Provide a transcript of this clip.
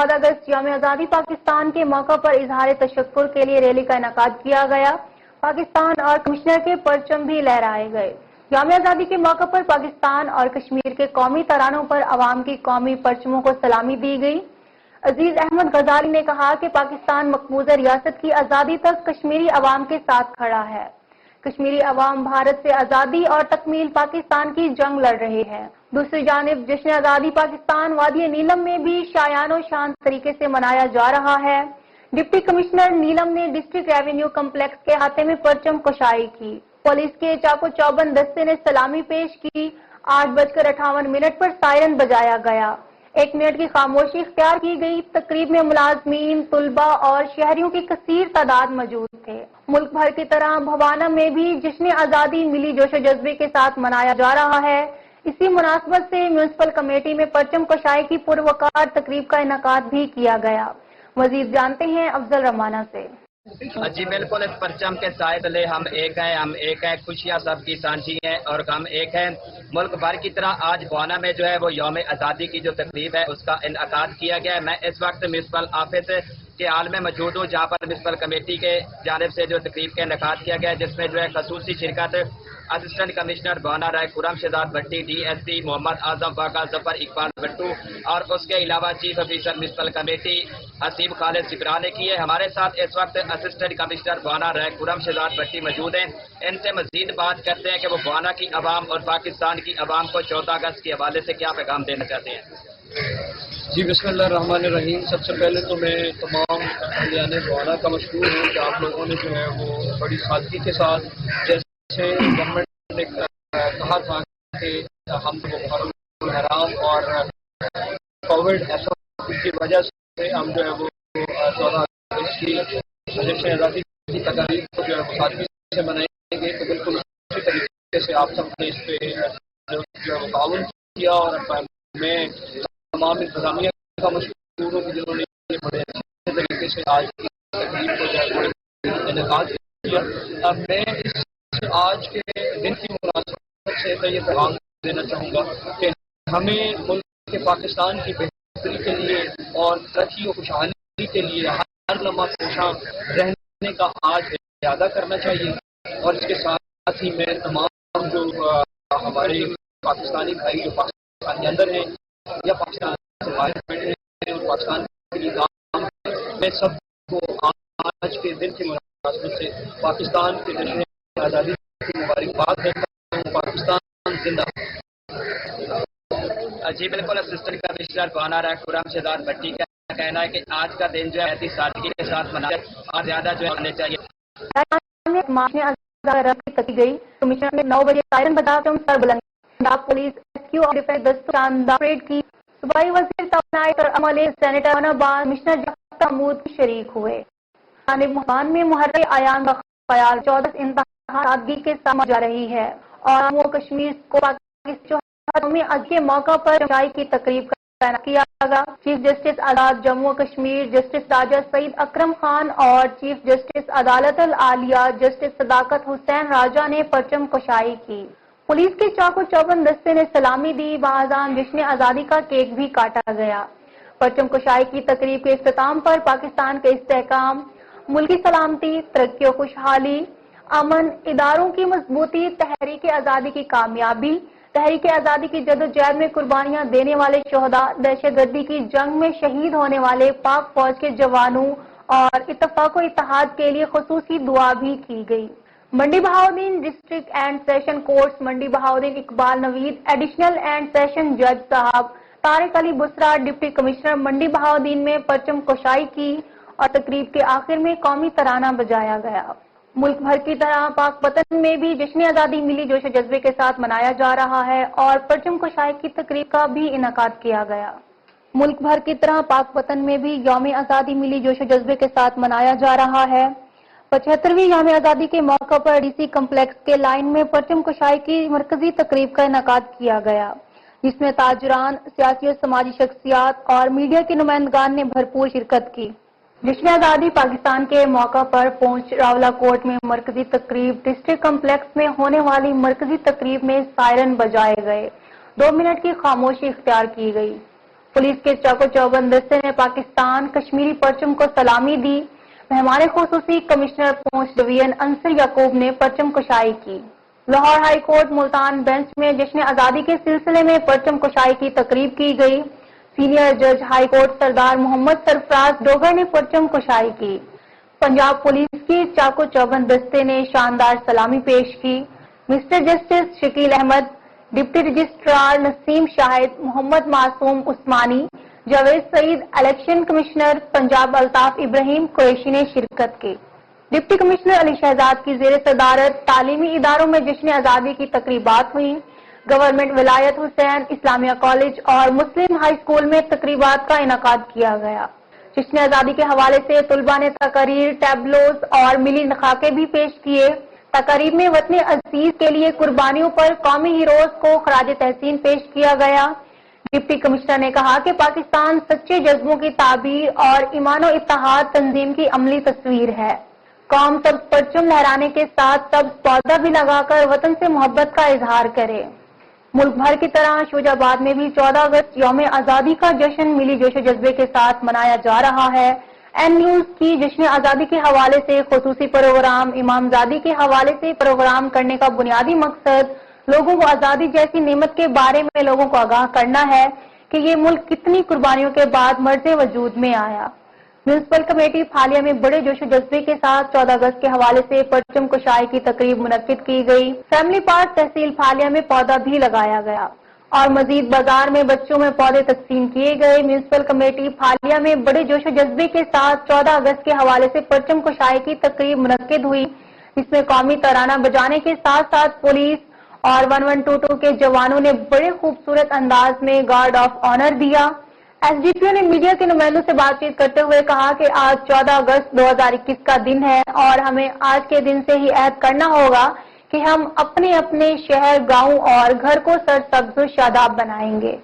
7 अगस्त यौम आज़ादी पाकिस्तान के मौका पर इजहार तशक्कुर के लिए रैली का इनेकाद किया गया। पाकिस्तान और कमिश्नर के परचम भी लहराए गए। यौम आज़ादी के मौका पर पाकिस्तान और कश्मीर के कौमी तरानों पर अवाम की कौमी परचमों को सलामी दी गई। अजीज अहमद गजाली ने कहा कि पाकिस्तान मकबूजा रियासत की आज़ादी तक कश्मीरी अवाम के साथ खड़ा है। कश्मीरी अवाम भारत से आज़ादी और तकमील पाकिस्तान की जंग लड़ रहे हैं। दूसरी जानिब जश्न आज़ादी पाकिस्तान वादी नीलम में भी शायानो शान तरीके से मनाया जा रहा है। डिप्टी कमिश्नर नीलम ने डिस्ट्रिक्ट रेवेन्यू कम्प्लेक्स के हाथे में परचम कुशाई की। पुलिस के चाको चौबंद दस्ते ने सलामी पेश की। 8:58 पर सायरन बजाया गया। 1 मिनट की खामोशी इख्तियार की गई। तकरीब में मुलाजमीन, तुलबा और शहरियों की कसीर तादाद मौजूद थे। मुल्क भर की तरह भवाना में भी जश्न आज़ादी मिली जोश जज्बे के साथ मनाया जा रहा है। इसी मुनासबत से म्यूनिसिपल कमेटी में परचम कुशाई की पुरवकार तकरीब का इनेकाद भी किया गया। मजीद जानते हैं अफजल रमाना से। जी बिल्कुल, इस परचम के साए तले हम एक हैं, खुशियाँ सबकी सांझी हैं और हम एक हैं। मुल्क भर की तरह आज भवाना में जो है वो यौम आज़ादी की जो तकरीब है उसका इनेकाद किया गया है। मैं इस वक्त म्यूनिसिपल ऑफिस के हाल में मौजूद हूँ जहाँ पर म्यूनिसिपल कमेटी के जानिब से जो तकरीब का इनेकाद किया गया है, जिसमें जो है खसूसी शिरकत assistant commissioner Bhowana Rai Khurram Shahzad Bhatti, DSP Mohammad Azam वाका जफर इकबाल भट्टू और उसके अलावा chief officer municipal committee Haseeb Khalid Sikra ने की है। हमारे साथ इस वक्त असिस्टेंट कमिश्नर भवाना राय खुरम शहजाद भट्टी मौजूद हैं। इनसे मजीद बात करते हैं कि वो भवाना की आवाम और पाकिस्तान की आवाम को 14 अगस्त के हवाले से क्या पैगाम देना चाहते हैं। जी बिस्मिल्लाहिर्रहमानिर्रहीम। सबसे पहले तो मैं तमाम अहलियाने भवाना का मशकूर हूँ कि आप लोगों ने जो है वो बड़ी सादगी के साथ जैसे गवर्नमेंट ने कहा था कि हम तो हराम और कोविड की वजह से हम जो है वो 14 अगस्त की जश्न आज़ादी की तकरीब को जो है वो सादगी से मनाएंगे। तो बिल्कुल उसी तरीके से आप सब ने इस पे जो है वो ताउन किया और मैं तमाम इंतजामिया का मशकूर हूँ जिन्होंने बड़े अच्छे तरीके से आज की तकरीब को जो है इनेकाद किया। अब मैं इस आज के दिन की मुनासबत से ये पैगाम देना चाहूँगा कि हमें मुल्क के पाकिस्तान की बेहतरी के लिए और तरक्की और खुशहाली के लिए हर लम्हा कोशां रहने का आज इरादा करना चाहिए। और इसके साथ ही मैं तमाम जो हमारे पाकिस्तानी भाई जो पाकिस्तान के अंदर हैं या पाकिस्तान से बाहर बैठे हैं और पाकिस्तान के लिए काम मैं सबको आज के दिन की मुनासबत से पाकिस्तान के जश्न आज़ादी की मुबारकबाद देता हूँ। पाकिस्तान जिंदा। जी बिल्कुल, असिस्टेंट कमिश्नर भवाना राय खुरम शहजाद भट्टी का कहना है कि आज का दिन जो है ऐसी सादगी के साथ मनाया और ज्यादा जो है होने चाहिए। गई कमिश्नर ने 9 बजे सायरन बजा सर बुलंद पंजाब पुलिस रेस्क्यू और डिफेंस दस्तों शानदार परेड की। सूबाई वजीर तवानाई और अमले सेनेटर अनाबाद कमिश्नर महमूद शरीक हुए। मुहान में मुहर्रम आयान का ख्याल 14 इंतहा सादगी के साथ जा रही है और वो कश्मीर को पाकिस्तान में आज के मौका पर चाय की तकरीब का किया गया। चीफ जस्टिस आजाद जम्मू कश्मीर जस्टिस राजा सईद अकरम खान और चीफ जस्टिस अदालत अल आलिया जस्टिस सदाकत हुसैन राजा ने परचम कुशाई की। पुलिस के चाको चौबंद दस्ते ने सलामी दी। बाज़ान जश्न आज़ादी का केक भी काटा गया। परचम कुशाई की तकरीब के इख्तिताम पर पाकिस्तान के इस्तेहकाम, मुल्की सलामती, तरक्की और खुशहाली, अमन, इदारों की मजबूती, तहरीक आज़ादी की कामयाबी, तहरीक आज़ादी की जदोजहद में कुर्बानियां देने वाले शोहदा, दहशतगर्दी की जंग में शहीद होने वाले पाक फौज के जवानों और इत्तफाक और इत्तेहाद के लिए खुसूसी दुआ भी की गई। Mandi Bahauddin district and session courts Mandi Bahauddin Iqbal Naveed, additional and session जज साहब तारिक अली बुसरा, डिप्टी कमिश्नर मंडी बहाउद्दीन में परचम कुशाई की और तकरीब के आखिर में कौमी तराना बजाया गया। मुल्क भर की तरह पाक वतन में भी जश्न आज़ादी मिली जोश जज्बे के साथ मनाया जा रहा है और परचम कुशाई की तकरीब का भी इनेकाद किया गया। मुल्क भर की तरह पाक वतन में भी यौम आज़ादी मिली जोश जज्बे के साथ मनाया जा रहा है। 75वीं यौम आज़ादी के मौका पर DC कम्प्लेक्स के लाइन में परचम कुशाई की मरकजी तकरीब का इनेकाद किया गया, जिसमें ताजरान, सियासी और समाजी शख्सियात और मीडिया के नुमाइंदगान ने भरपूर शिरकत की। जश्न आज़ादी पाकिस्तान के मौका पर पहुंच रावलाकोट में मरकजी तकरीब डिस्ट्रिक्ट कम्प्लेक्स में होने वाली मरकजी तकरीब में सायरन बजाए गए। 2 मिनट की खामोशी इख्तियार की गई। पुलिस के चाको चौबंद दस्ते ने पाकिस्तान कश्मीरी परचम को सलामी दी। मेहमान खुसूसी कमिश्नर पूंछ डिवीजन अंसर याकूब ने परचम कुशाई की। Lahore high court Multan bench में जश्न आजादी के सिलसिले में परचम कुशाई की तकरीब की गई। सीनियर जज हाई कोर्ट सरदार मोहम्मद सरफराज डोगर ने परचम कुशाई की। पंजाब पुलिस के चाको चौबंद दस्ते ने शानदार सलामी पेश की। Mister justice Shakeel Ahmed, deputy registrar Naseem Shahid, Mohammad Masoom Usmani, Javed Saeed, election commissioner Punjab Altaf Ibrahim Qureshi ने शिरकत की। डिप्टी कमिश्नर अली शहजाद की जेर सदारत तालीमी इदारों में जश्न आजादी की तकरीबात हुई। गवर्नमेंट विलायत हुसैन इस्लामिया कॉलेज और मुस्लिम हाई स्कूल में तकरीबात का इनकाद किया गया। जश्न आजादी के हवाले से तुलबा ने तकारीर, टैबलोज और मिली नखाके भी पेश किए। तकारीब में वतन अजीज के लिए कुर्बानियों पर कौमी हीरोज को खराज तहसीन पेश किया गया। डिप्टी कमिश्नर ने कहा कि पाकिस्तान सच्चे जज्बों की ताबीर और ईमान और इत्तेहाद तंजीम की अमली तस्वीर है। कौम सब परचम लहराने के साथ सब पौधा भी लगाकर वतन से मोहब्बत का इजहार करे। मुल्क भर की तरह शोजाबाद में भी 14 अगस्त यौम आजादी का जश्न मिली जोश जज्बे के साथ मनाया जा रहा है। एन न्यूज की जश्न आजादी के हवाले से खुसूसी प्रोग्राम इमामजादी के हवाले से प्रोग्राम करने का बुनियादी मकसद लोगों को आजादी जैसी नेमत के बारे में लोगों को आगाह करना है कि ये मुल्क कितनी कुर्बानियों के बाद मर्ज़े वजूद में आया। म्यूनिसिपल कमेटी फालिया में बड़े जोश जज्बे के साथ 14 अगस्त के हवाले से परचम कुशाई की तकरीब मुनक्किद की गई। फैमिली पार्क तहसील फालिया में पौधा भी लगाया गया और मजीद बाजार में बच्चों में पौधे तकसीम किए गए। म्यूनिसिपल कमेटी फालिया में बड़े जोश जज्बे के साथ 14 अगस्त के हवाले से परचम कुशाई की तकरीब मुनक्किद हुई, जिसमें कौमी तराना बजाने के साथ साथ पुलिस और 1122 के जवानों ने बड़े खूबसूरत अंदाज में गार्ड ऑफ ऑनर दिया। एसडीपीओ ने मीडिया के नुमाइंदों से बातचीत करते हुए कहा कि आज 14 अगस्त 2021 का दिन है और हमें आज के दिन से ही अहद करना होगा कि हम अपने अपने शहर, गांव और घर को सरसब्ज शादाब बनाएंगे।